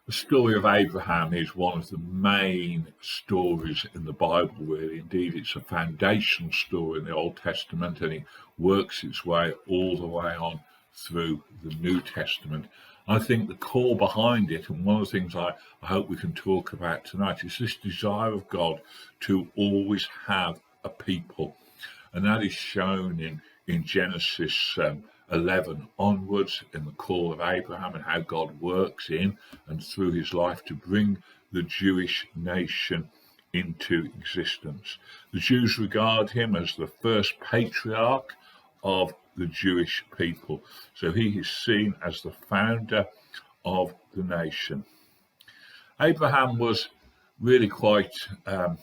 The story of Abraham is one of the main stories in the Bible, really. Indeed, it's a foundational story in the Old Testament, and it works its way all the way on through the New Testament. I think the core behind it, and one of the things I hope we can talk about tonight, is this desire of God to always have a people. And that is shown in Genesis 11 onwards, in the call of Abraham, and how God works in and through his life to bring the Jewish nation into existence. The Jews regard him as the first patriarch of the Jewish people. So he is seen as the founder of the nation. Abraham was really quite an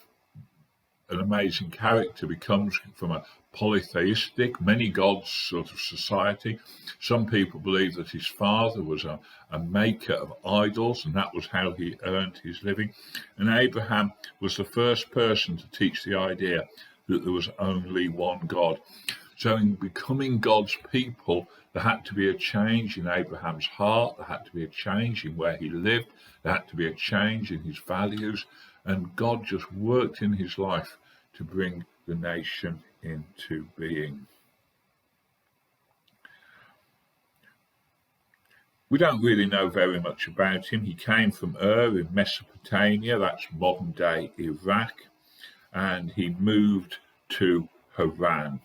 amazing character. He comes from a polytheistic, many gods sort of society. Some people believe that his father was a maker of idols, and that was how he earned his living. And Abraham was the first person to teach the idea that there was only one God. So in becoming God's people, there had to be a change in Abraham's heart, there had to be a change in where he lived, there had to be a change in his values, and God just worked in his life to bring the nation into being. We don't really know very much about him. He came from Ur in Mesopotamia, that's modern day Iraq, and he moved to Haran.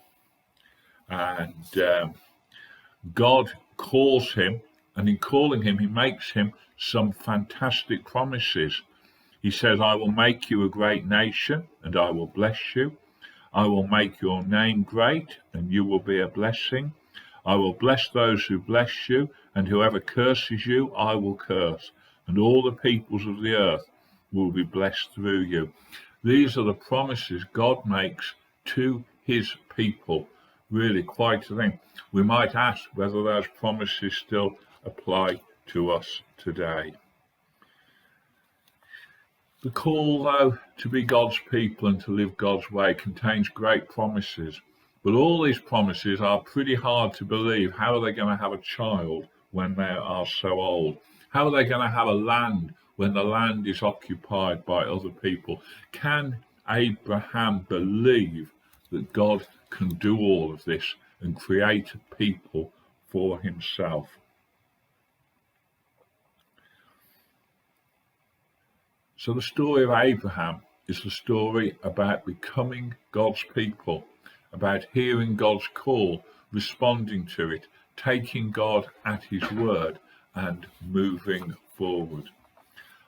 And God calls him, and in calling him, he makes him some fantastic promises. He says, I will make you a great nation, and I will bless you. I will make your name great, and you will be a blessing. I will bless those who bless you, and whoever curses you, I will curse. And all the peoples of the earth will be blessed through you. These are the promises God makes to his people. Really quite a thing. We might ask whether those promises still apply to us today. The call, though, to be God's people and to live God's way contains great promises. But all these promises are pretty hard to believe. How are they going to have a child when they are so old? How are they going to have a land when the land is occupied by other people? Can Abraham believe that God can do all of this and create a people for himself? So the story of Abraham is the story about becoming God's people, about hearing God's call, responding to it, taking God at his word and moving forward.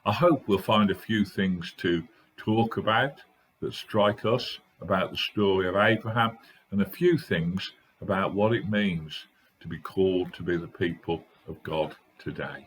I hope we'll find a few things to talk about that strike us about the story of Abraham, and a few things about what it means to be called to be the people of God today.